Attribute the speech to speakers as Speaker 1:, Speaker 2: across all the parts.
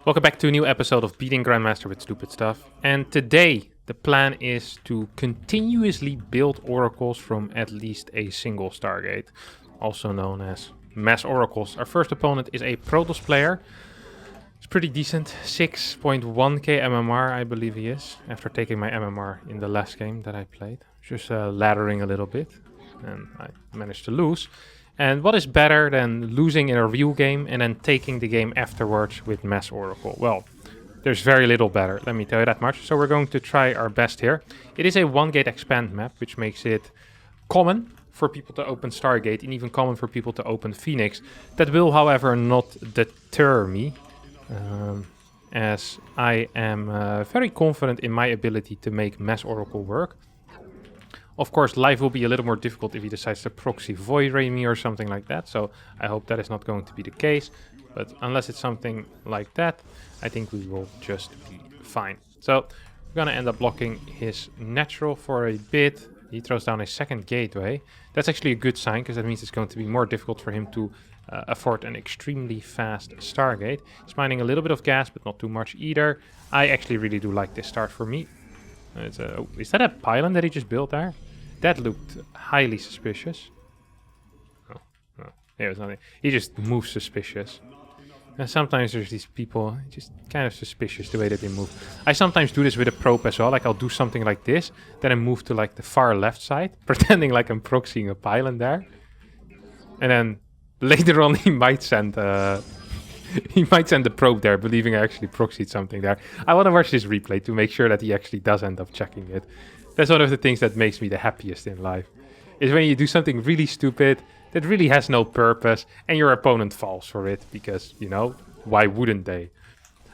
Speaker 1: Welcome back to a new episode of Beating Grandmaster with Stupid Stuff. And today the plan is to continuously build oracles from at least a single Stargate, also known as mass oracles. Our first opponent is a Protoss player. It's pretty decent, 6.1k MMR I believe he is, after taking my MMR in the last game that I played. Just laddering a little bit, and I managed to lose. And what is better than losing in a real game and then taking the game afterwards with Mass Oracle? Well, there's very little better, let me tell you that much. So we're going to try our best here. It is a one-gate expand map, which makes it common for people to open Stargate and even common for people to open Phoenix. That will, however, not deter me, as I am very confident in my ability to make Mass Oracle work. Of course, life will be a little more difficult if he decides to proxy Void Ray me or something like that. So I hope that is not going to be the case. But unless it's something like that, I think we will just be fine. So we're going to end up blocking his natural for a bit. He throws down a second gateway. That's actually a good sign, because that means it's going to be more difficult for him to afford an extremely fast Stargate. He's mining a little bit of gas, but not too much either. I actually really do like this start for me. Is that a pylon that he just built there? That looked highly suspicious. Oh, no. Yeah, it's nothing. He just moves suspicious. And sometimes there's these people just kind of suspicious the way that they move. I sometimes do this with a probe as well. Like I'll do something like this, then I move to like the far left side, pretending like I'm proxying a pylon there. And then later on he might send he might send the probe there, believing I actually proxied something there. I want to watch this replay to make sure that he actually does end up checking it. That's one of the things that makes me the happiest in life. Is when you do something really stupid that really has no purpose and your opponent falls for it. Because, you know, why wouldn't they?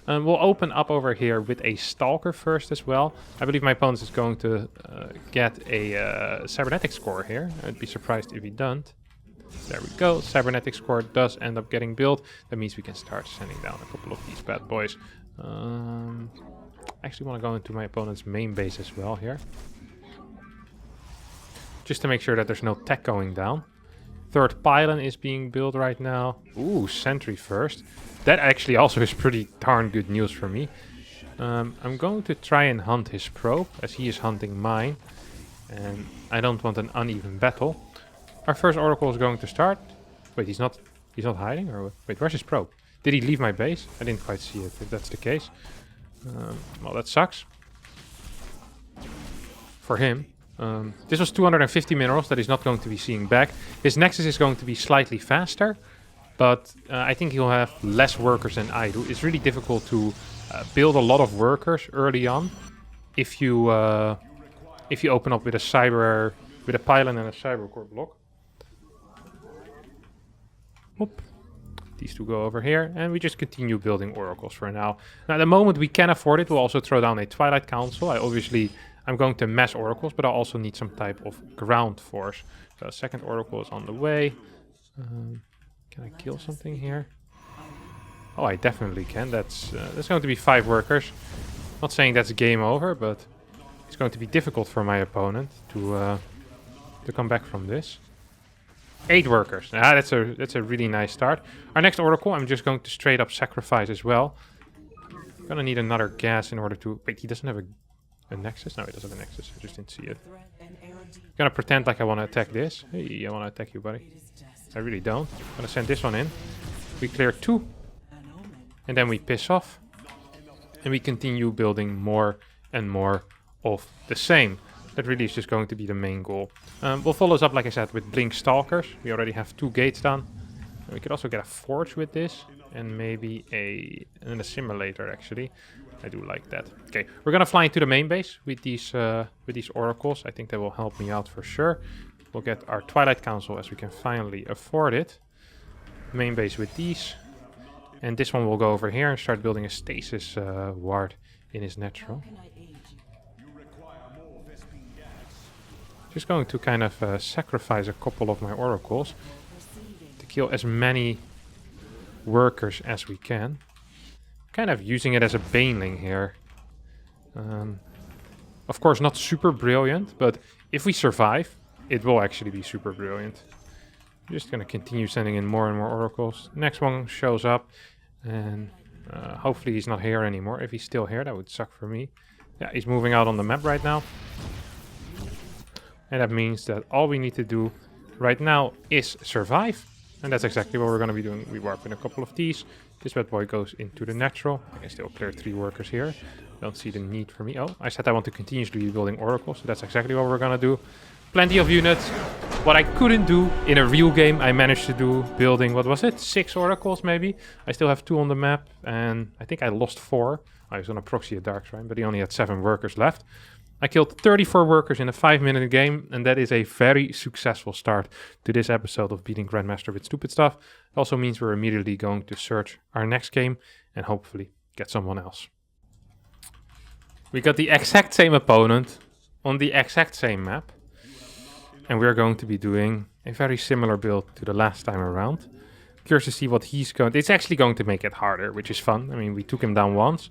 Speaker 1: We'll open up over here with a Stalker first as well. I believe my opponent is going to get a Cybernetics core here. I'd be surprised if he doesn't. There we go. Cybernetics core does end up getting built. That means we can start sending down a couple of these bad boys. I actually want to go into my opponent's main base as well here. Just to make sure that there's no tech going down. Third pylon is being built right now. Ooh, sentry first. That actually also is pretty darn good news for me. I'm going to try and hunt his probe, as he is hunting mine. And I don't want an uneven battle. Our first oracle is going to start. Wait, he's not hiding? Or wait, where's his probe? Did he leave my base? I didn't quite see it, if that's the case. Well, that sucks. For him. This was 250 minerals that he's not going to be seeing back. His Nexus is going to be slightly faster, but I think he'll have less workers than I do. It's really difficult to build a lot of workers early on if you open up with a pylon and a cyber core block. Whoop. These two go over here, and we just continue building oracles for now. Now, at the moment we can afford it, we'll also throw down a Twilight Council. I'm going to mass oracles, but I also need some type of ground force. So second oracle is on the way. Can I kill something here? Oh, I definitely can. That's going to be 5 workers. Not saying that's game over, but it's going to be difficult for my opponent to come back from this. 8 workers. That's a really nice start. Our next oracle, I'm just going to straight up sacrifice as well. I'm gonna need another gas in order to... Wait, he doesn't have a nexus? No, he doesn't have a nexus. I just didn't see it. I'm gonna pretend like I want to attack this. Hey, I want to attack you, buddy. I really don't. I'm gonna send this one in. We clear 2. And then we piss off. And we continue building more and more of the same. That really is just going to be the main goal. We'll follow this up, like I said, with Blink Stalkers. We already have 2 gates done. And we could also get a forge with this. And maybe a simulator, actually. I do like that. Okay, we're going to fly into the main base with these oracles. I think that will help me out for sure. We'll get our Twilight Council as we can finally afford it. Main base with these. And this one will go over here and start building a stasis ward in his natural. Just going to kind of sacrifice a couple of my oracles to kill as many workers as we can. Kind of using it as a baneling here. Of course, not super brilliant, but if we survive, it will actually be super brilliant. I'm just going to continue sending in more and more oracles. Next one shows up, and Hopefully he's not here anymore. If he's still here, that would suck for me. Yeah, he's moving out on the map right now. And that means that all we need to do right now is survive. And that's exactly what we're going to be doing. We warp in a couple of these. This bad boy goes into the natural. I can still clear 3 workers here. Don't see the need for me. Oh, I said I want to continuously be building oracles. So that's exactly what we're going to do. Plenty of units. What I couldn't do in a real game, I managed to do building, what was it? 6 oracles maybe. I still have 2 on the map. And I think I lost 4. I was on a proxy at Dark Shrine, but he only had 7 workers left. I killed 34 workers in a 5-minute game, and that is a very successful start to this episode of Beating Grandmaster with Stupid Stuff. It also means we're immediately going to search our next game and hopefully get someone else. We got the exact same opponent on the exact same map, and we're going to be doing a very similar build to the last time around. Curious to see what he's going to... It's actually going to make it harder, which is fun. I mean, we took him down once,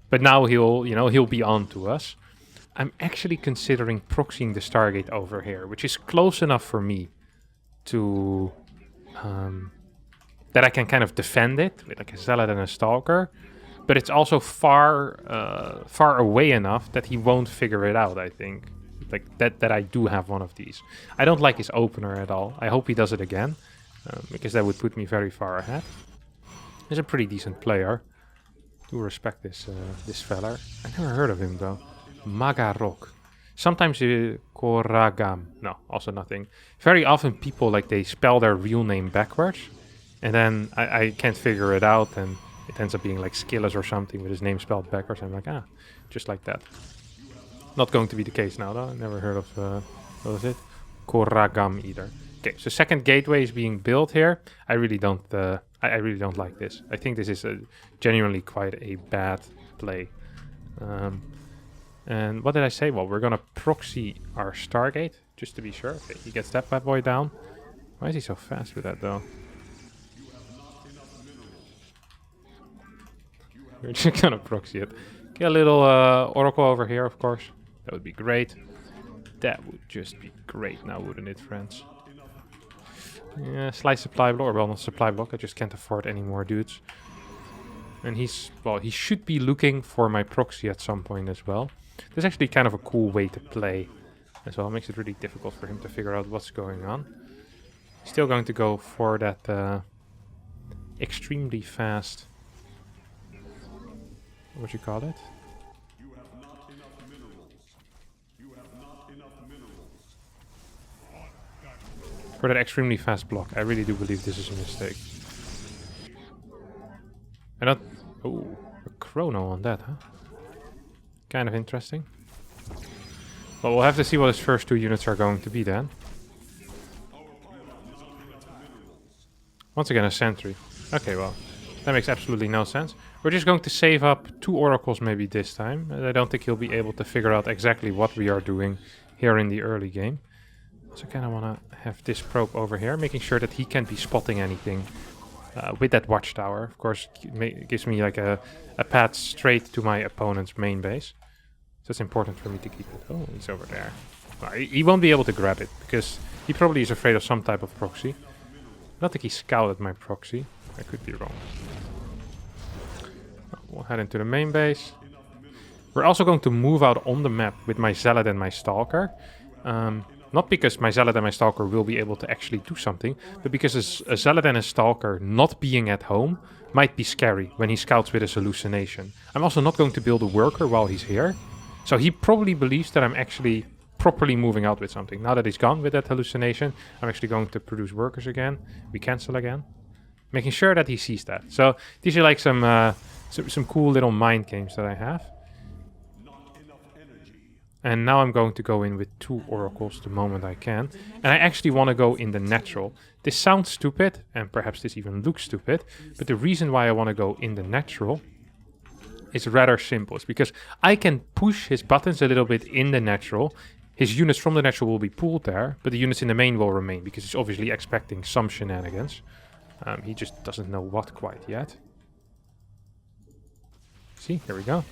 Speaker 1: but now he'll be on to us. I'm actually considering proxying the Stargate over here, which is close enough for me to that I can kind of defend it with like a Zealot and a Stalker, but it's also far away enough that he won't figure it out. I think like that I do have one of these. I don't like his opener at all. I hope he does it again because that would put me very far ahead. He's a pretty decent player. Do respect this fella. I never heard of him though. Magarok. Sometimes Koragam. No, also nothing. Very often people they spell their real name backwards. And then I can't figure it out and it ends up being like Skillas or something with his name spelled backwards. I'm like, just like that. Not going to be the case now though. I never heard of, what was it? Koragam either. Okay, so second gateway is being built here. I really don't like this. I think this is genuinely quite a bad play. And what did I say? Well, we're gonna proxy our Stargate, just to be sure. Okay, he gets that bad boy down. Why is he so fast with that, though? We're just gonna proxy it. Get a little Oracle over here, of course. That would be great. That would just be great now, wouldn't it, friends? Yeah, slight supply block. Well, not supply block. I just can't afford any more dudes. And he should be looking for my proxy at some point as well. This is actually kind of a cool way to play as well. It makes it really difficult for him to figure out what's going on. Still going to go for that extremely fast... What you call it? For that extremely fast block. I really do believe this is a mistake. I don't... Oh, a chrono on that, huh? Kind of interesting. Well, we'll have to see what his first 2 units are going to be then. Once again, a sentry. Okay, well, that makes absolutely no sense. We're just going to save up 2 oracles maybe this time. I don't think he'll be able to figure out exactly what we are doing here in the early game. So I kind of want to have this probe over here, making sure that he can't be spotting anything with that watchtower. Of course, it gives me like a path straight to my opponent's main base. So it's important for me to keep it. Oh, he's over there. Well, he won't be able to grab it because he probably is afraid of some type of proxy. I don't think he scouted my proxy. I could be wrong. We'll head into the main base. We're also going to move out on the map with my Zealot and my Stalker. Not because my Zealot and my Stalker will be able to actually do something, but because a Zealot and a Stalker not being at home might be scary when he scouts with his hallucination. I'm also not going to build a worker while he's here. So he probably believes that I'm actually properly moving out with something. Now that he's gone with that hallucination, I'm actually going to produce workers again. We cancel again. Making sure that he sees that. So these are like some cool little mind games that I have. And now I'm going to go in with 2 oracles the moment I can. And I actually want to go in the natural. This sounds stupid, and perhaps this even looks stupid. But the reason why I want to go in the natural is rather simple. It's because I can push his buttons a little bit in the natural. His units from the natural will be pulled there, but the units in the main will remain, because he's obviously expecting some shenanigans. He just doesn't know what quite yet. See, here we go.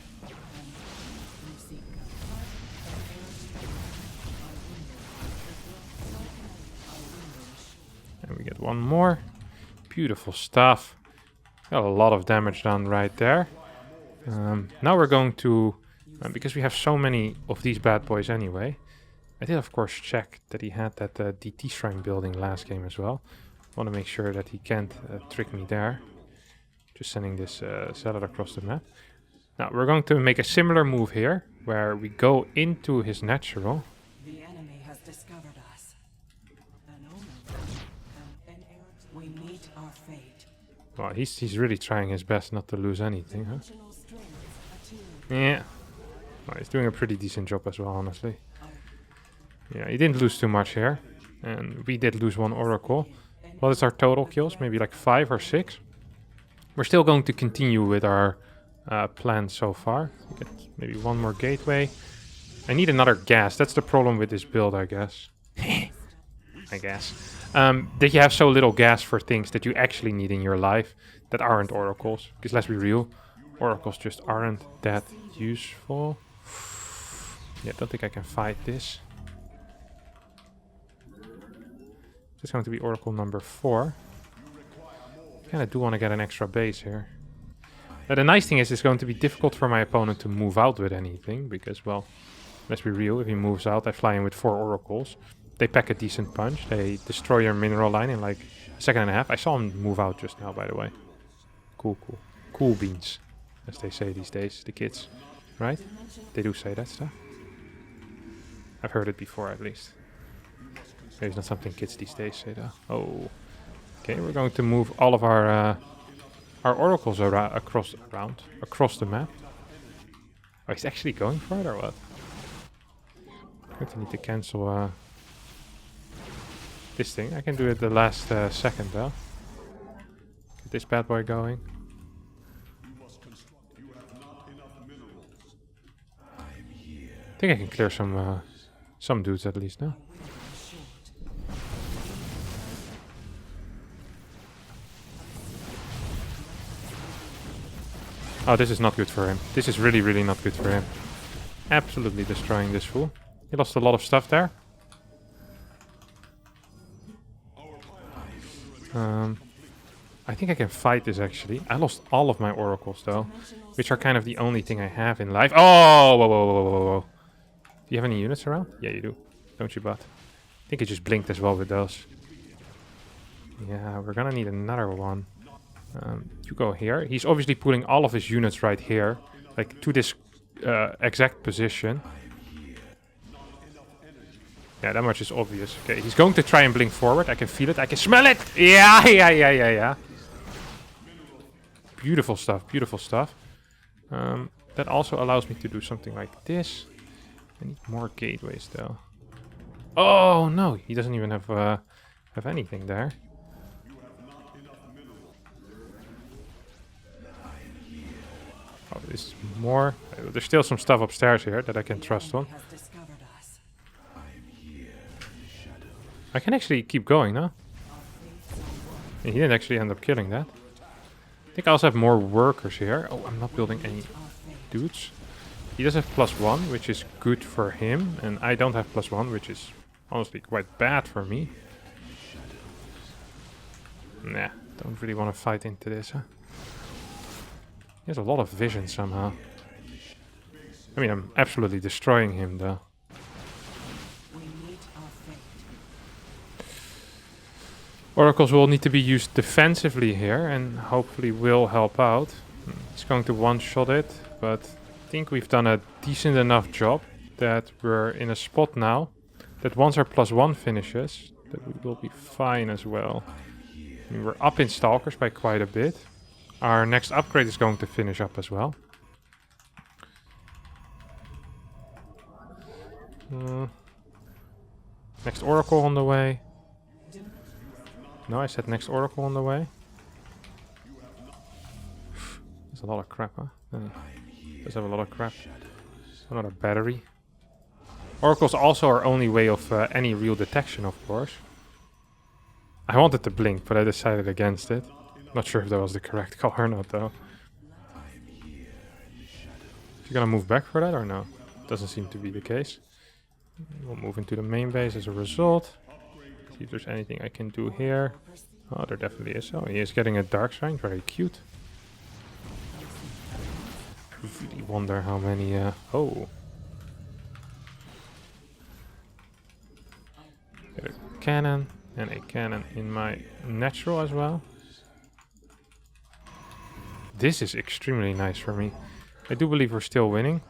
Speaker 1: And we get one more. Beautiful stuff. Got a lot of damage done right there. Now we're going to, because we have so many of these bad boys anyway. I did of course check that he had that DT shrine building last game as well. Want to make sure that he can't trick me there. Just sending this zealot across the map. Now we're going to make a similar move here, where we go into his natural.
Speaker 2: The enemy has discovered us. An omen. An errant. We meet our fate.
Speaker 1: Well, he's really trying his best not to lose anything, huh?
Speaker 2: Dimensional strength attuned.
Speaker 1: Yeah. Well, he's doing a pretty decent job as well, honestly. Yeah, he didn't lose too much here. And we did lose one Oracle. What is our total kills? Maybe like 5 or 6. We're still going to continue with our plan so far. Get maybe one more gateway. I need another gas. That's the problem with this build, I guess. I guess. That you have so little gas for things that you actually need in your life that aren't oracles. Because let's be real, oracles just aren't that useful. Yeah, I don't think I can fight this. It's going to be oracle number 4. Kind of do want to get an extra base here. Now, the nice thing is it's going to be difficult for my opponent to move out with anything. Because, well, let's be real, if he moves out, I fly in with 4 oracles. They pack a decent punch. They destroy your mineral line in like a second and a half. I saw him move out just now, by the way. Cool, cool. Cool beans, as they say these days, the kids. Right? They do say that stuff. I've heard it before, at least. Maybe it's not something kids these days say, though. Oh. Okay, we're going to move all of our oracles across the map. Oh, he's actually going for it, or what? I'm going to need to cancel this thing. I can do it the last second, though. Get this bad boy going. I think I can clear some dudes at least now. Oh, this is not good for him. This is really, really not good for him. Absolutely destroying this fool. He lost a lot of stuff there. I think I can fight this actually. I lost all of my oracles though, which are kind of the only thing I have in life. Oh, whoa, whoa, whoa, whoa, whoa. Do you have any units around? Yeah, you do. Don't you, bud? I think it just blinked as well with those. Yeah, we're gonna need another one. You go here. He's obviously putting all of his units right here, like to this exact position. Yeah, that much is obvious. Okay, he's going to try and blink forward. I can feel it. I can smell it. Yeah, yeah, yeah, yeah, yeah. Beautiful stuff. Beautiful stuff. That also allows me to do something like this. I need more gateways though. Oh no, he doesn't even have anything there. Oh, this is more. There's still some stuff upstairs here that I can trust on. I can actually keep going, no? He didn't actually end up killing that. I think I also have more workers here. Oh, I'm not building any dudes. He does have +1, which is good for him. And I don't have +1, which is honestly quite bad for me. Nah, don't really want to fight into this, huh? He has a lot of vision somehow. I mean, I'm absolutely destroying him, though. Oracles will need to be used defensively here, and hopefully will help out. He's going to one-shot it, but I think we've done a decent enough job that we're in a spot now that once our +1 finishes, that we will be fine as well. I mean, we're up in Stalkers by quite a bit. Our next upgrade is going to finish up as well. Next Oracle on the way. No, I said next Oracle on the way. There's a lot of crap, huh? Does have a lot of crap. Another battery. Oracle's also our only way of any real detection, of course. I wanted to blink, but I decided against it. Not sure if that was the correct call or not, though. Is he gonna move back for that or no? Doesn't seem to be the case. We'll move into the main base as a result. See if there's anything I can do here. Oh, there definitely is. Oh, he is getting a dark shrine. Very cute. really wonder how many... oh. Get a cannon and a cannon in my natural as well. This is extremely nice for me. I do believe we're still winning.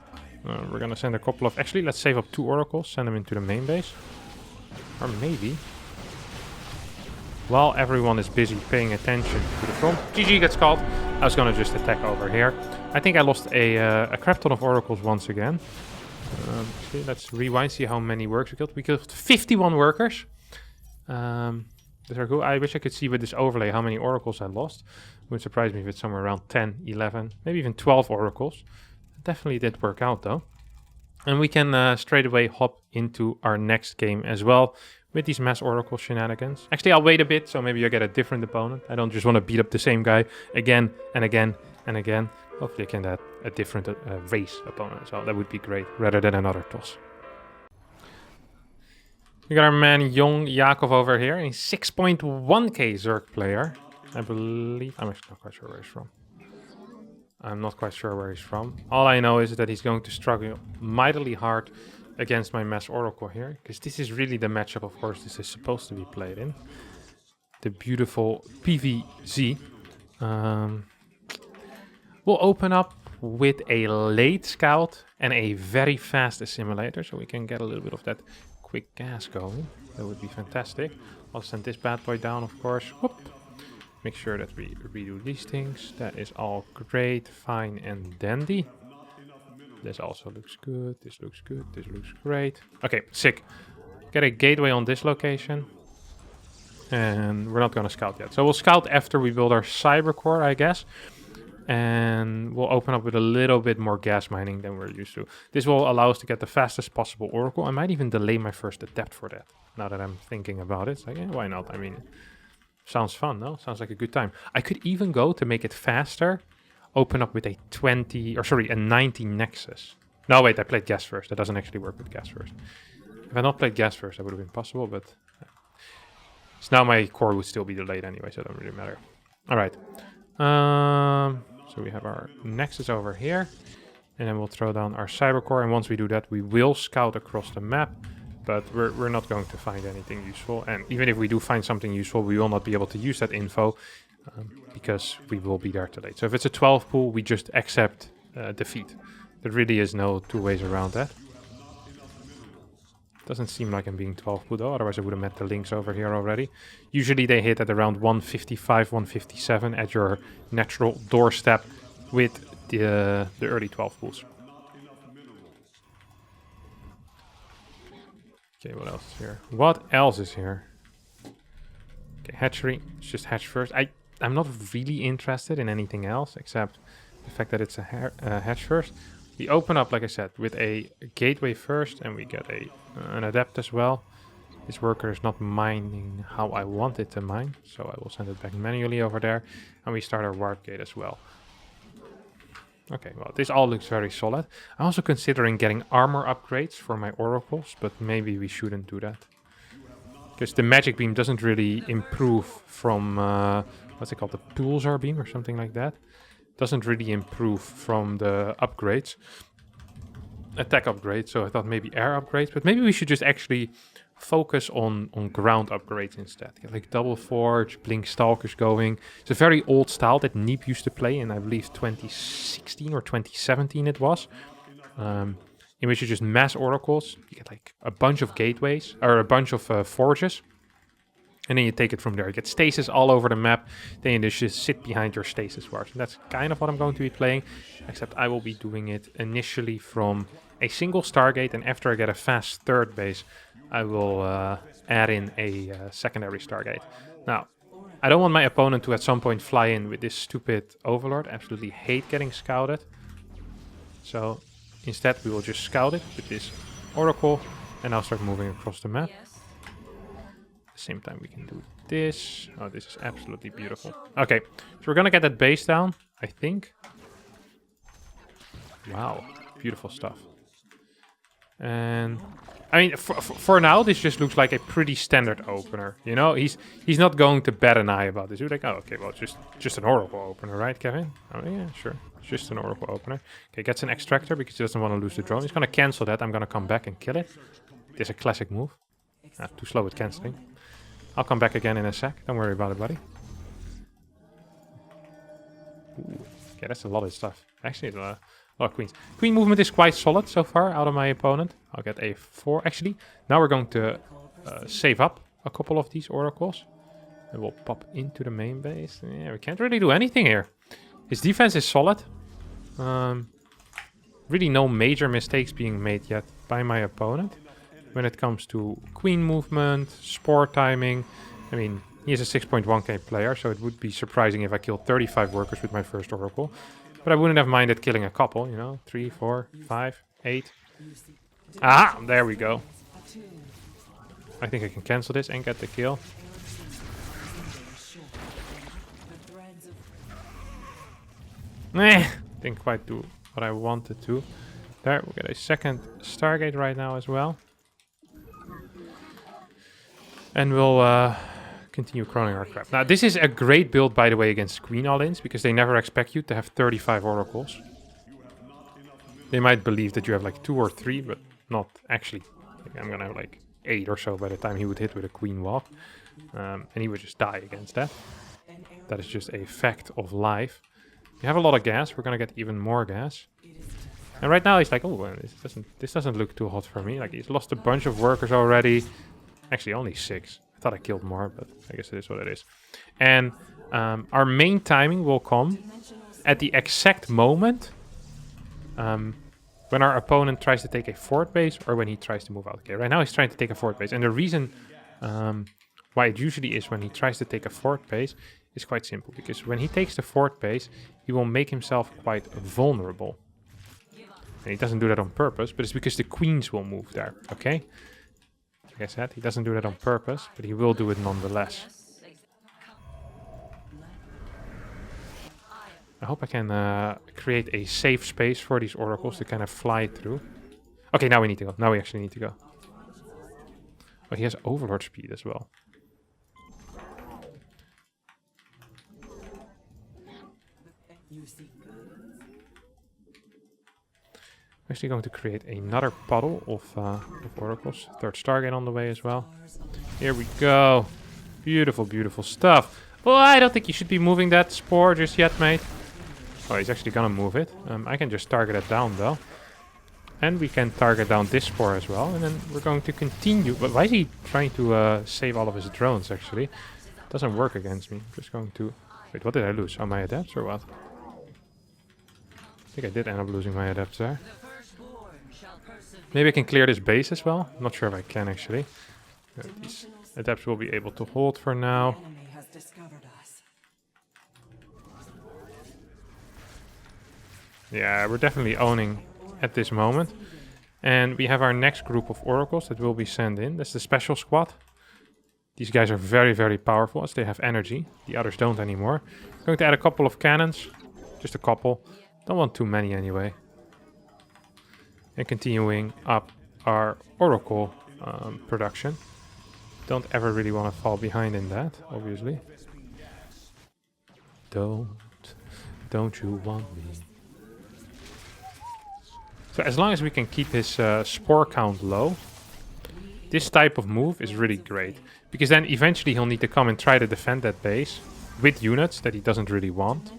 Speaker 1: We're gonna send a couple of... Actually, let's save up 2 oracles, send them into the main base. Or maybe... while everyone is busy paying attention to the front. GG gets called. I was gonna just attack over here. I think I lost a crap ton of oracles once again. See, let's rewind, see how many workers we killed. We killed 51 workers. These are cool. I wish I could see with this overlay how many oracles I lost. Would surprise me if it's somewhere around 10, 11, maybe even 12 oracles. It definitely did work out though. And we can straight away hop into our next game as well with these mass oracle shenanigans. Actually, I'll wait a bit, so maybe I get a different opponent. I don't just want to beat up the same guy again and again and again. Hopefully I can get a different race opponent as well. That would be great, rather than another toss. We got our man Young Yakov over here, a 6.1k Zerg player. I believe... I'm actually not quite sure where he's from. I'm not quite sure where he's from. All I know is that he's going to struggle mightily hard against my Mass Oracle here. Because this is really the matchup, of course, this is supposed to be played in. The beautiful PvZ. We'll open up with a late scout and a very fast assimilator. So we can get a little bit of that quick gas going. That would be fantastic. I'll send this bad boy down, of course. Whoop. Make sure that we redo these things. That is all great, fine, and dandy. This also looks good. This looks good. This looks great. Okay, sick. Get a gateway on this location. And we're not going to scout yet. So we'll scout after we build our cyber core, I guess. And we'll open up with a little bit more gas mining than we're used to. This will allow us to get the fastest possible oracle. I might even delay my first adept for that. Now that I'm thinking about it. It's like, yeah, why not? I mean... sounds fun, no? Sounds like a good time. I could even go to make it faster. Open up with a 90 Nexus. No, wait, I played gas first. That doesn't actually work with gas first. If I not played gas first, that would have been possible, but... so now my core would still be delayed anyway, so it doesn't really matter. Alright. So we have our Nexus over here. And then we'll throw down our cyber core. And once we do that, we will scout across the map. But we're not going to find anything useful. And even if we do find something useful, we will not be able to use that info. Because we will be there too late. So if it's a 12 pool, we just accept defeat. There really is no two ways around that. Doesn't seem like I'm being 12 pool though. Otherwise I would have met the links over here already. Usually they hit at around 155, 157 at your natural doorstep with the early 12 pools. Okay, what else is here? What else is here? Okay, hatchery. Let's just hatch first. I'm not really interested in anything else except the fact that it's a hatch first. We open up, like I said, with a gateway first, and we get an adept as well. This worker is not mining how I want it to mine, so I will send it back manually over there. And we start our warp gate as well. Okay, well, this all looks very solid. I'm also considering getting armor upgrades for my oracles, but maybe we shouldn't do that. Because the magic beam doesn't really improve from, what's it called, the pulsar beam or something like that. Doesn't really improve from the upgrades. Attack upgrades, so I thought maybe air upgrades, but maybe we should just actually focus on ground upgrades instead. Get like Double Forge, Blink Stalkers going. It's a very old style that Neep used to play in, I believe, 2016 or 2017 it was. In which you just mass oracles. You get like a bunch of gateways, or a bunch of forges. And then you take it from there. You get stasis all over the map. Then you just sit behind your stasis wards. And that's kind of what I'm going to be playing. Except I will be doing it initially from a single Stargate. And after I get a fast third base, I will add in a secondary Stargate. Now, I don't want my opponent to at some point fly in with this stupid Overlord. I absolutely hate getting scouted. So instead we will just scout it with this Oracle. And I'll start moving across the map. At the same time we can do this. Oh, this is absolutely beautiful. Okay, so we're gonna get that base down, I think. Wow, beautiful stuff. And I mean, for now, this just looks like a pretty standard opener. You know, he's not going to bat an eye about this. He's like, oh, okay, well, it's just an Oracle opener, right, Kevin? Oh, yeah, sure. It's just an Oracle opener. Okay, gets an Extractor because he doesn't want to lose the drone. He's going to cancel that. I'm going to come back and kill it. This is a classic move. Too slow with canceling. I'll come back again in a sec. Don't worry about it, buddy. Ooh. Okay, that's a lot of stuff. Actually, a lot of queens. Queen movement is quite solid so far out of my opponent. I'll get a 4. Actually, now we're going to save up a couple of these oracles. And we'll pop into the main base. Yeah, we can't really do anything here. His defense is solid. Really no major mistakes being made yet by my opponent. When it comes to queen movement, spore timing. I mean, he is a 6.1k player, so it would be surprising if I killed 35 workers with my first oracle. But I wouldn't have minded killing a couple, you know. 3, 4, 5, 8. Ah, there we go. I think I can cancel this and get the kill. Didn't quite do what I wanted to. There, we get a second Stargate right now as well. And we'll continue croning our crap. Now, this is a great build, by the way, against Queen all-ins, because they never expect you to have 35 oracles. They might believe that you have like 2 or 3, but not actually. Like, I'm gonna have like 8 or so by the time he would hit with a Queen walk. And he would just die against that. That is just a fact of life. We have a lot of gas. We're gonna get even more gas. And right now he's like, oh, this doesn't look too hot for me. Like, he's lost a bunch of workers already. Actually, only 6. I thought I killed more, but I guess it is what it is. And our main timing will come at the exact moment when our opponent tries to take a fort base or when he tries to move out. Okay, right now he's trying to take a fort base. And the reason why it usually is when he tries to take a fort base is quite simple. Because when he takes the fort base, he will make himself quite vulnerable. And he doesn't do that on purpose, but it's because the queens will move there, okay? Like I said, he doesn't do that on purpose, but he will do it nonetheless. I hope I can create a safe space for these oracles to kind of fly through. Okay, now we need to go. Now we actually need to go. Oh, he has overlord speed as well. I'm actually going to create another puddle of oracles. Third Stargate on the way as well. Here we go. Beautiful, beautiful stuff. Well, I don't think you should be moving that spore just yet, mate. Oh, he's actually gonna move it. I can just target it down, though. And we can target down this spore as well. And then we're going to continue. But why is he trying to save all of his drones, actually? Doesn't work against me. Just going to... Wait, what did I lose? Oh, my adepts or what? I think I did end up losing my adepts there. Maybe I can clear this base as well. I'm not sure if I can, actually. These adepts will be able to hold for now. Yeah, we're definitely owning at this moment. And we have our next group of oracles that will be sent in. That's the special squad. These guys are very, very powerful as they have energy. The others don't anymore. I'm going to add a couple of cannons. Just a couple. Don't want too many anyway. And continuing up our oracle production. Don't ever really want to fall behind in that, obviously. Don't you want me? So as long as we can keep his spore count low, this type of move is really great. Because then eventually he'll need to come and try to defend that base with units that he doesn't really want.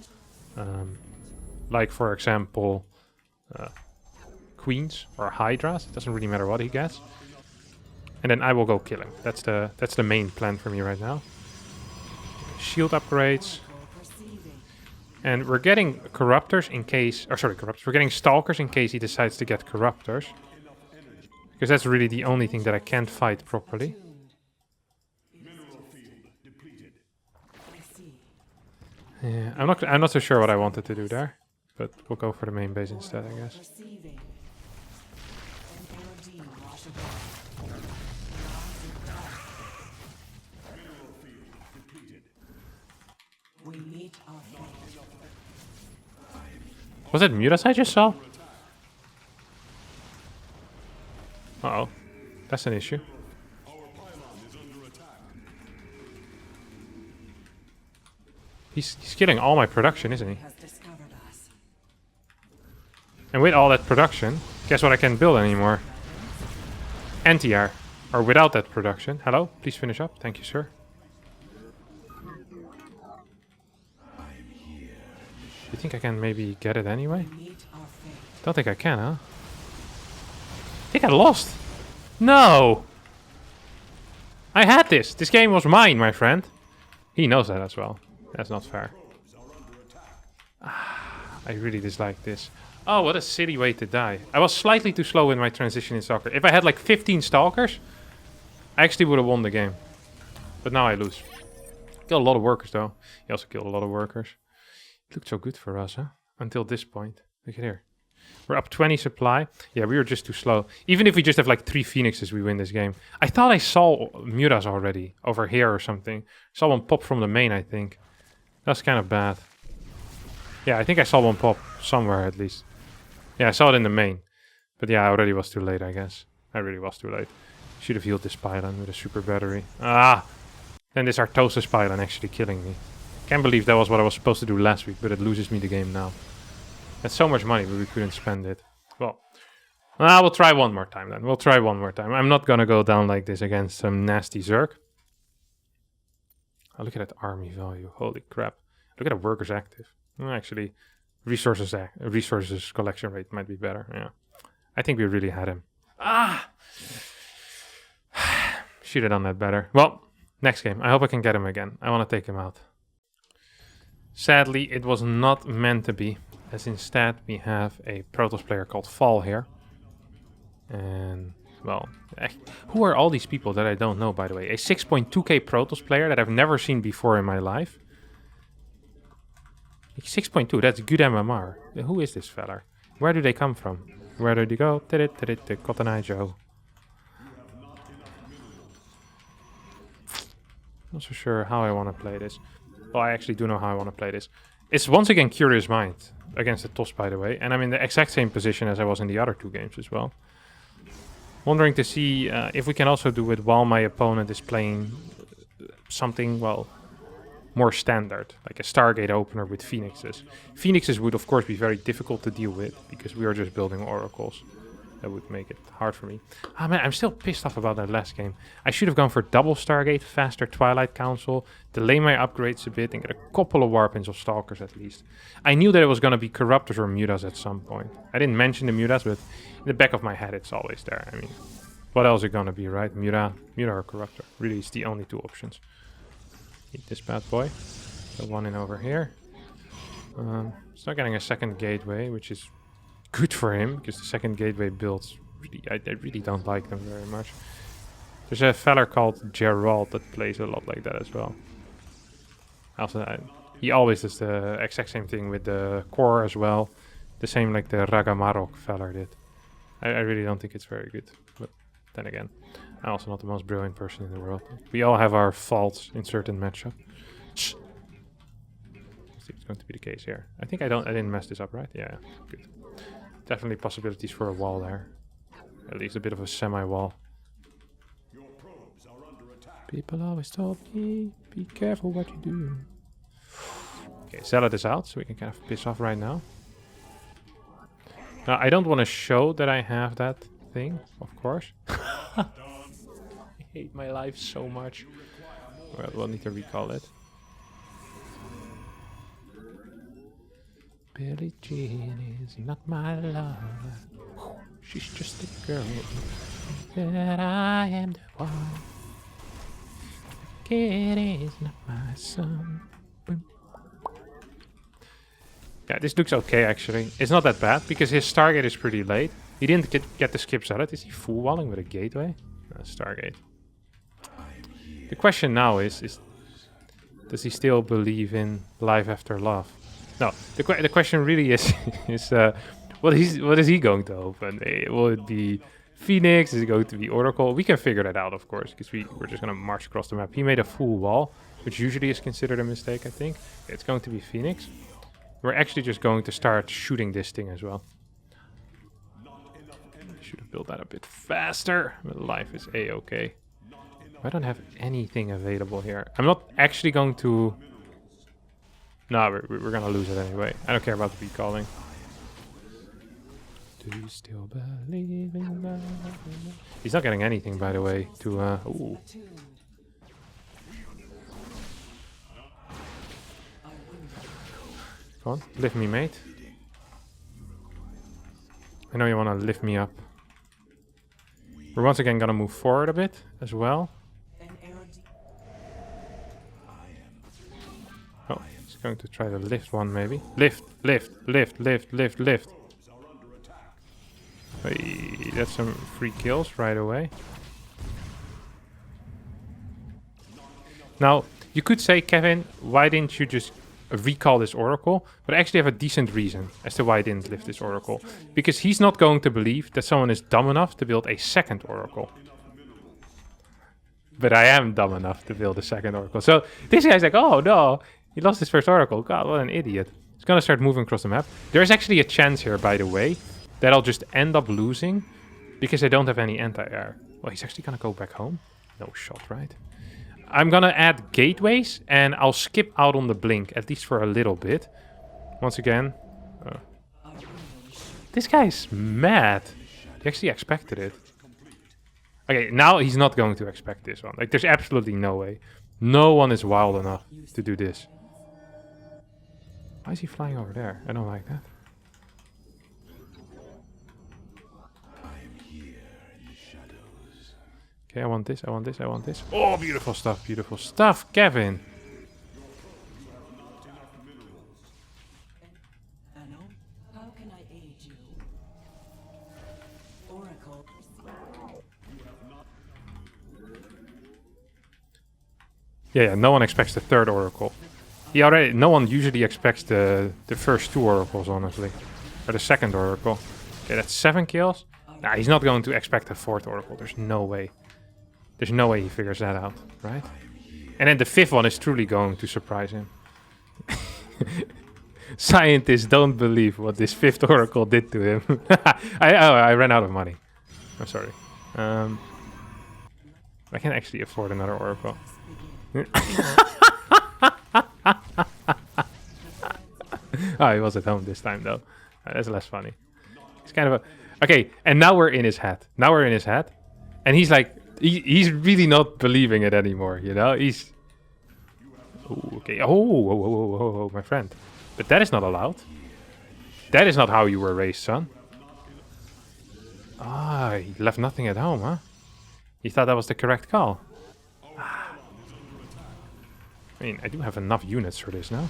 Speaker 1: Like, for example, queens or hydras. It doesn't really matter what he gets. And then I will go kill him. That's the main plan for me right now. Shield upgrades. And we're getting corruptors in case... Or sorry, corruptors. We're getting stalkers in case he decides to get corruptors. Because that's really the only thing that I can't fight properly. Yeah, I'm not so sure what I wanted to do there. But we'll go for the main base instead, I guess. Was that Mutas I just saw? Uh-oh. That's an issue. He's killing all my production, isn't he?
Speaker 2: Has discovered us.
Speaker 1: And with all that production, guess what I can't build anymore? Anti-air. Or without that production. Hello? Please finish up. Thank you, sir. You think I can maybe get it anyway?
Speaker 2: Meet our fate.
Speaker 1: Don't think I can, huh? I think I lost. No! I had this. This game was mine, my friend. He knows that as well. That's not fair. I really dislike this. Oh, what a silly way to die. I was slightly too slow in my transition in soccer. If I had like 15 stalkers, I actually would have won the game. But now I lose. Killed a lot of workers though. He also killed a lot of workers. It looked so good for us, huh? Until this point. Look at here. We're up 20 supply. Yeah, we were just too slow. Even if we just have like 3 Phoenixes, we win this game. I thought I saw Muras already. Over here or something. Saw one pop from the main, I think. That's kind of bad. Yeah, I think I saw one pop. Somewhere at least. Yeah, I saw it in the main. But yeah, I already was too late, I guess. I really was too late. Should have healed this pylon with a super battery. Ah! Then this Artosis pylon actually killing me. Can't believe that was what I was supposed to do last week, but it loses me the game now. That's so much money, but we couldn't spend it. Well, we'll try one more time then. We'll try one more time. I'm not gonna go down like this against some nasty Zerg. Oh, look at that army value. Holy crap. Look at the workers active. Well, actually, resources collection rate might be better. Yeah. I think we really had him. Ah! Should have done that better. Well, next game. I hope I can get him again. I want to take him out. Sadly, it was not meant to be. As instead, we have a Protoss player called Fall here. And, well, who are all these people that I don't know, by the way? A 6.2k Protoss player that I've never seen before in my life. 6.2, that's good MMR. Who is this fella? Where do they come from? Where did he go? Cotton Eye Joe. Not so sure how I want to play this. Well, I actually do know how I want to play this. It's once again Curious Mind against the Toss, by the way. And I'm in the exact same position as I was in the other 2 games as well. Wondering to see if we can also do it while my opponent is playing something, well, more standard. Like a Stargate opener with Phoenixes. Phoenixes would of course be very difficult to deal with because we are just building oracles. That would make it hard for me. Ah man, I'm still pissed off about that last game. I should have gone for double Stargate, faster Twilight Council, delay my upgrades a bit, and get a couple of Warpins of Stalkers at least. I knew that it was going to be Corruptors or Mutas at some point. I didn't mention the Mutas, but in the back of my head it's always there. I mean, what else is it going to be, right? Muta or Corruptor. Really, it's the only 2 options. Eat this bad boy. Got one in over here. Start getting a second gateway, which is good for him, because the second gateway builds, really, I really don't like them very much. There's a fella called Gerald that plays a lot like that as well. Also, he always does the exact same thing with the core as well. The same like the Ragamarok fella did. I really don't think it's very good, but then again, I'm also not the most brilliant person in the world. We all have our faults in certain matchups. Shh. Let's see if it's going to be the case here. I think I didn't mess this up, right? Yeah, good. Definitely possibilities for a wall there. At least a bit of a semi-wall. People always told me, be careful what you do. Okay, Zealot is out, so we can kind of piss off right now. Now, I don't want to show that I have that thing, of course. I hate my life so much. Well, we'll need to recall it. Billie Jean is not my lover. She's just a girl. That I am the one. The kid is not my son. Boom. Yeah, this looks okay actually. It's not that bad because his Stargate is pretty late. He didn't get the skip Zealot. Is he full walling with a gateway? Stargate. The question now is does he still believe in life after love? No, the question really is what is he going to open? Will it be Phoenix? Is it going to be Oracle? We can figure that out, of course, because we're just going to march across the map. He made a full wall, which usually is considered a mistake, I think. It's going to be Phoenix. We're actually just going to start shooting this thing as well. Shoot him. build that a bit faster. But life is a-okay. I don't have anything available here. I'm not actually going to... No, we're gonna lose it anyway. I don't care about the recalling. Do you still believe in love? He's not getting anything, by the way, to... Ooh. Come on, lift me, mate. I know you want to lift me up. We're once again gonna move forward a bit as well. Oh, he's going to try to lift one, maybe. Lift, lift, lift, lift, lift, lift. Hey, that's some free kills right away. Now, you could say, Kevin, why didn't you just recall this Oracle? But I actually have a decent reason as to why I didn't lift this Oracle. Because he's not going to believe that someone is dumb enough to build a second Oracle. But I am dumb enough to build a second Oracle. So this guy's like, oh no, he lost his first Oracle. God, what an idiot. He's gonna start moving across the map. There's actually a chance here, by the way, that I'll just end up losing because I don't have any anti-air. Well, he's actually gonna go back home. No shot, right? I'm gonna add gateways and I'll skip out on the blink, at least for a little bit. Once again. This guy's mad. He actually expected it. Okay, now he's not going to expect this one. Like, there's absolutely no way. No one is wild enough to do this. Why is he flying over there? I don't like that. Okay, I want this, I want this, I want this. Oh, beautiful stuff, Kevin.
Speaker 2: How can I aid you? Oracle.
Speaker 1: Yeah, no one expects the third Oracle. No one usually expects the first two Oracles, honestly. Or the second Oracle. Okay, that's 7 kills. Nah, he's not going to expect a fourth Oracle. There's no way. There's no way he figures that out, right? And then the fifth one is truly going to surprise him. Scientists don't believe what this fifth Oracle did to him. I ran out of money. I'm sorry. I can actually afford another Oracle. Oh, he was at home this time, though. That's less funny. It's kind of a... Okay, and now we're in his head. And he's like... He's really not believing it anymore, you know? He's... Ooh, okay. Oh, my friend. But that is not allowed. That is not how you were raised, son. Ah, he left nothing at home, huh? He thought that was the correct call. I mean, I do have enough units for this now.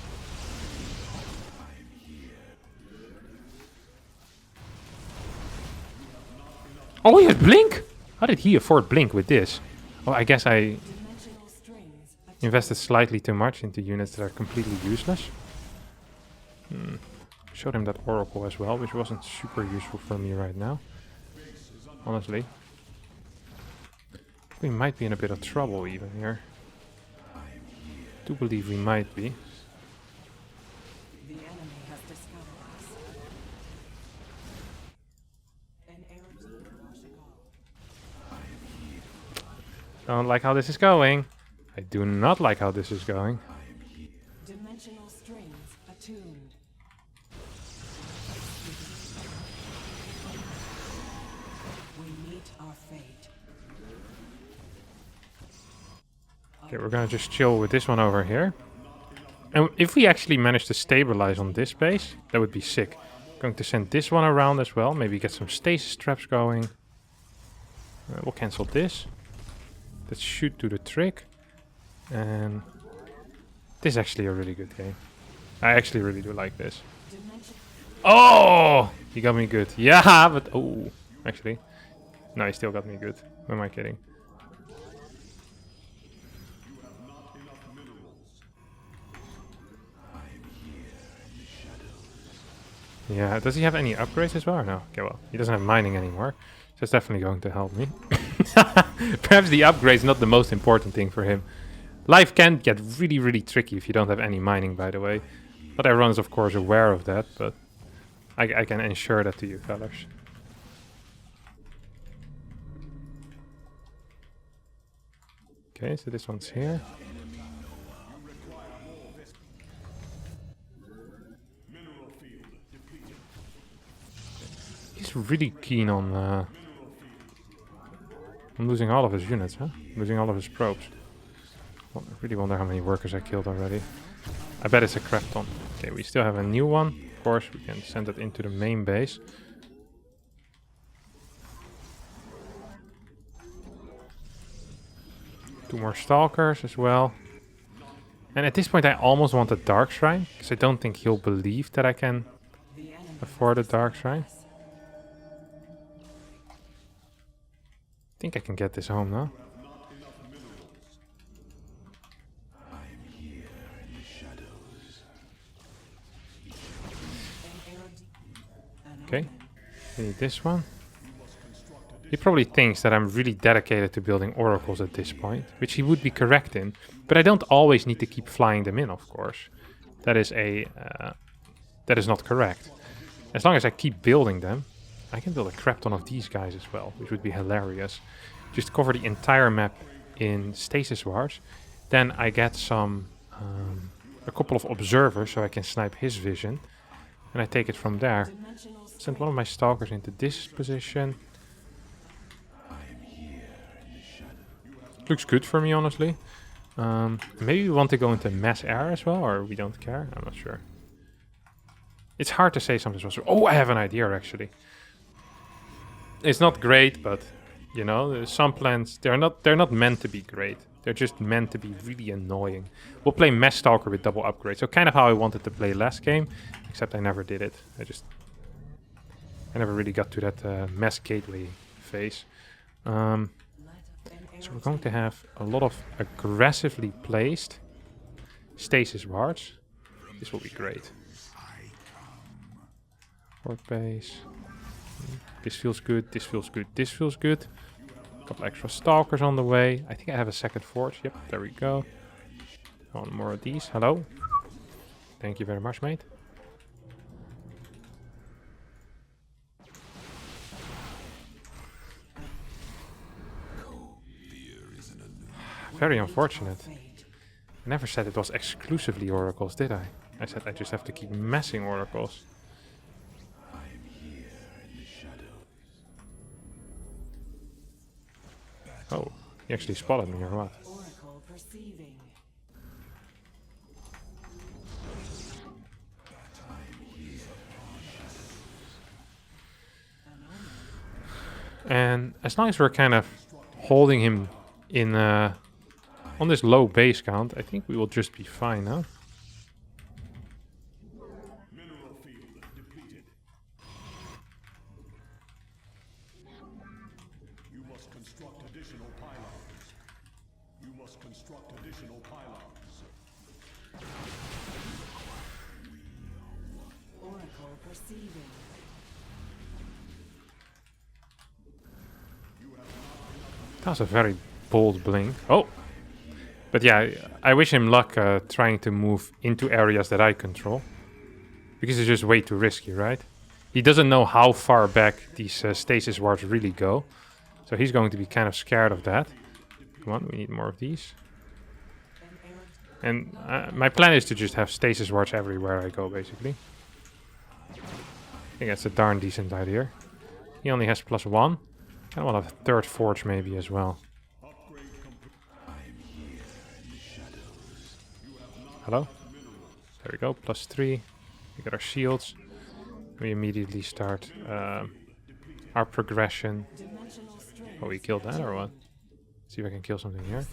Speaker 1: Oh, he had Blink? How did he afford Blink with this? Oh, I guess I invested slightly too much into units that are completely useless. Showed him that Oracle as well, which wasn't super useful for me right now. Honestly. We might be in a bit of trouble even here. I do believe we might be.
Speaker 2: The enemy has discovered us. An
Speaker 1: Don't like how this is going. I do not like how this is going.
Speaker 2: dimensional strings attuned. We meet our fate.
Speaker 1: Okay, we're gonna just chill with this one over here. And if we actually manage to stabilize on this base, that would be sick. Going to send this one around as well. Maybe get some stasis traps going. We'll cancel this. That should do the trick. And this is actually a really good game. I actually really do like this. Oh! He got me good. Yeah, but... Oh, actually. No, he still got me good. Who am I kidding? Yeah, does he have any upgrades as well or no? Okay, well, he doesn't have mining anymore. So that's definitely going to help me. Perhaps the upgrade's not the most important thing for him. Life can get really, really tricky if you don't have any mining, by the way. Not everyone is, of course, aware of that, but I can ensure that to you, fellas. Okay, so this one's here. He's really keen on losing all of his units, huh? Losing all of his probes. Well, I really wonder how many workers I killed already. I bet it's a Krepton. Okay, we still have a new one. Of course, we can send it into the main base. Two more Stalkers as well. And at this point I almost want a Dark Shrine, because I don't think he'll believe that I can afford a Dark Shrine. I think I can get this home now. Okay, we need this one. He probably thinks that I'm really dedicated to building oracles at this point, which he would be correct in. But I don't always need to keep flying them in, of course. That is not correct. As long as I keep building them, I can build a crap ton of these guys as well, which would be hilarious. Just cover the entire map in stasis wards. Then I get a couple of observers so I can snipe his vision. And I take it from there. Send one of my stalkers into this position. Looks good for me, honestly. Maybe we want to go into mass air as well, or we don't care. I'm not sure. It's hard to say something. Oh, I have an idea actually. It's not great, but you know, some plans they're not meant to be great. They're just meant to be really annoying. We'll play Mass Stalker with double upgrade. So kind of how I wanted to play last game, except I never did it. I never really got to that Mass Gateway phase. So we're going to have a lot of aggressively placed stasis wards. This will be great. Fort base. This feels good, this feels good, this feels good. A couple extra stalkers on the way. I think I have a second forge. Yep, there we go. One more of these. Hello. Thank you very much, mate. Very unfortunate. I never said it was exclusively oracles, did I? I said I just have to keep messing oracles. Oh, he actually spotted me or what? And as long as we're kind of holding him in on this low base count, I think we will just be fine now. That was a very bold blink. Oh! But yeah, I wish him luck trying to move into areas that I control. Because it's just way too risky, right? He doesn't know how far back these stasis wards really go. So he's going to be kind of scared of that. Come on, we need more of these. And my plan is to just have stasis wards everywhere I go, basically. I think that's a darn decent idea. He only has +1. I want a third forge maybe as well. Hello? There we go, +3. We got our shields. We immediately start our progression. Oh, we killed that or what? See if I can kill something here.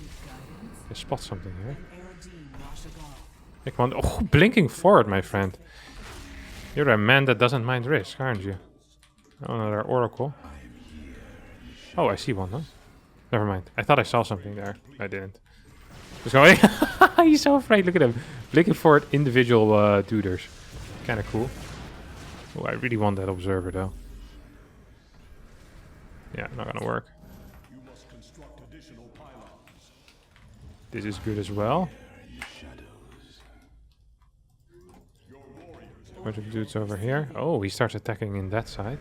Speaker 1: I spot something here. Hey, come on. Oh, blinking forward, my friend. You're a man that doesn't mind risk, aren't you? Oh, another oracle. Oh, I see one, huh? Never mind. I thought I saw something there. I didn't. Just going. He's so afraid. Look at him. Blinking forward individual duders. Kind of cool. Oh, I really want that observer, though. Yeah, not gonna work. This is good as well. Bunch of dudes over here. Oh, he starts attacking in that side.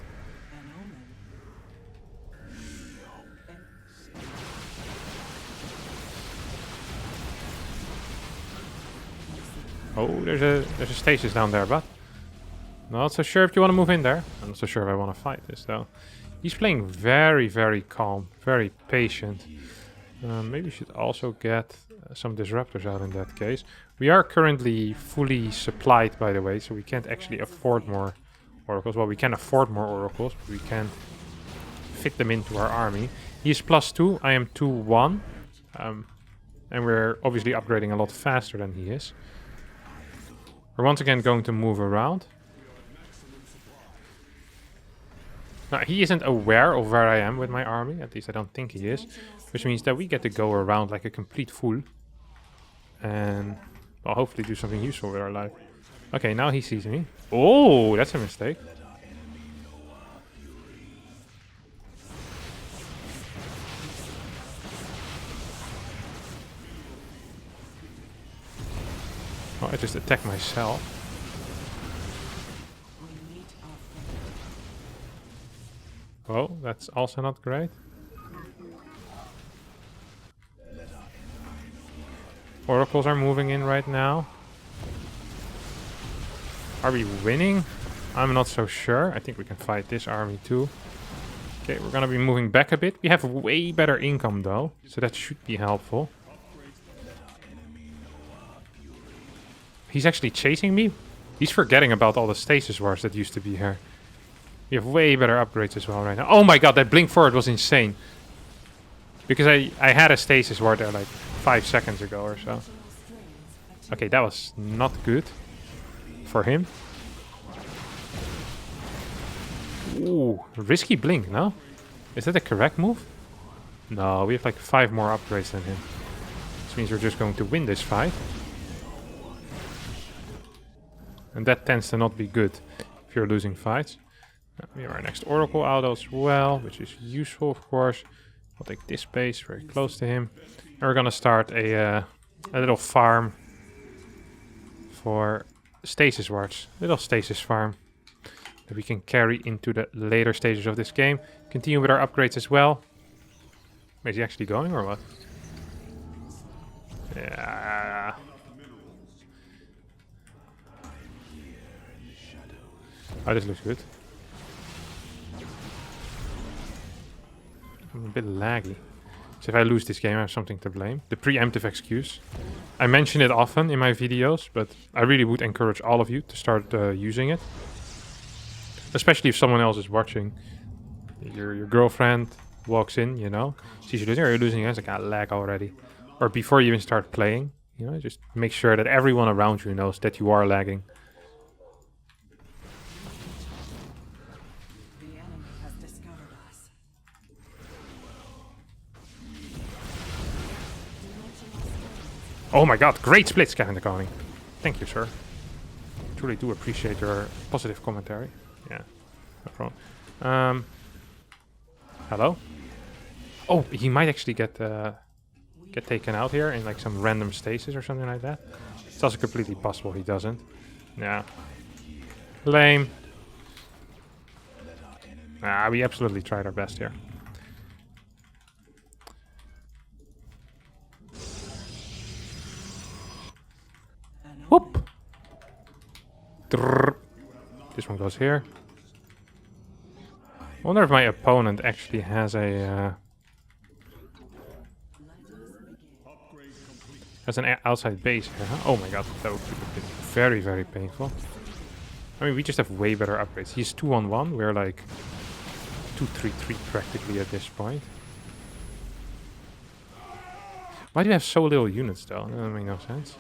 Speaker 1: Oh, there's a stasis down there, but not so sure if you want to move in there. I'm not so sure if I want to fight this though. He's playing very, very calm, very patient. Maybe we should also get some disruptors out in that case. We are currently fully supplied, by the way, so we can't actually afford more oracles. Well, we can afford more oracles, but we can't fit them into our army. He is +2, I am 2-1. And we're obviously upgrading a lot faster than he is. We're once again going to move around. Now, he isn't aware of where I am with my army. At least I don't think he is. Which means that we get to go around like a complete fool. And, well, hopefully do something useful with our life. Okay, now he sees me. Oh, that's a mistake. Oh, I just attacked myself. Oh, that's also not great. Oracles are moving in right now. Are we winning? I'm not so sure. I think we can fight this army too. Okay, we're gonna be moving back a bit. We have way better income though, so that should be helpful. He's actually chasing me. He's forgetting about all the stasis wars that used to be here. We have way better upgrades as well right now. Oh my god, that blink forward was insane. Because I had a stasis ward there like 5 seconds ago or so. Okay, that was not good for him. Ooh, risky blink, no? Is that the correct move? No, we have like 5 more upgrades than him. This means we're just going to win this fight. And that tends to not be good if you're losing fights. We have our next Oracle out as well, which is useful, of course. I'll take this base very close to him. And we're gonna start a little farm for stasis wards. Little stasis farm that we can carry into the later stages of this game. Continue with our upgrades as well. Is he actually going or what? Yeah. Oh, this looks good. I'm a bit laggy. So if I lose this game, I have something to blame. The preemptive excuse. I mention it often in my videos, but I really would encourage all of you to start using it. Especially if someone else is watching. Your girlfriend walks in, you know, sees you losing, or you're losing, it's like, lag already. Or before you even start playing, you know, just make sure that everyone around you knows that you are lagging. Oh my god, great splits, Kevin the Koning. Thank you, sir. Truly do appreciate your positive commentary. Yeah, no problem. Hello? Oh, he might actually get taken out here in like some random stasis or something like that. It's also completely possible he doesn't. Yeah. Lame. We absolutely tried our best here. Whoop! Drrr. This one goes here. I wonder if my opponent actually has a has an outside base here. Huh? Oh my god, that would be very, very painful. I mean, we just have way better upgrades. He's 2-on-1. We're like 2-3-3 practically at this point. Why do you have so little units though? That doesn't make no sense.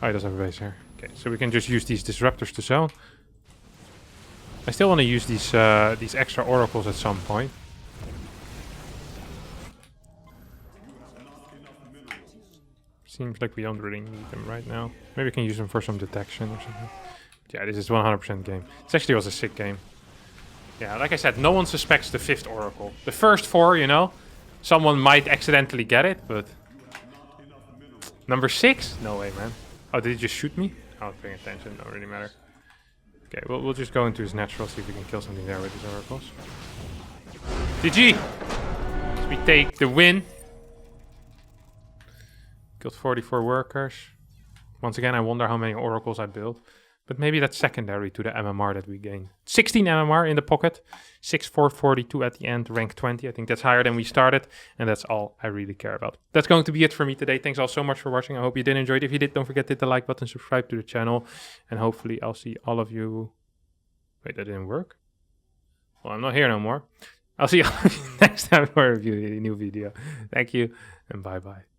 Speaker 1: Oh, he does have a base here. Okay, so we can just use these disruptors to zone. I still want to use these extra oracles at some point. Seems like we don't really need them right now. Maybe we can use them for some detection or something. But yeah, this is 100% game. This actually was a sick game. Yeah, like I said, no one suspects the 5th oracle. The first 4, you know, someone might accidentally get it, but number 6? No way, man. Oh, did he just shoot me? I was paying attention. Don't really matter. Okay, we'll just go into his natural, see if we can kill something there with his oracles. GG! So we take the win. Killed 44 workers. Once again, I wonder how many oracles I built. But maybe that's secondary to the MMR that we gained. 16 MMR in the pocket. 6,442 at the end, rank 20. I think that's higher than we started. And that's all I really care about. That's going to be it for me today. Thanks all so much for watching. I hope you did enjoy it. If you did, don't forget to hit the like button, subscribe to the channel. And hopefully I'll see all of you... Wait, that didn't work? Well, I'm not here no more. I'll see you next time for a new video. Thank you and bye-bye.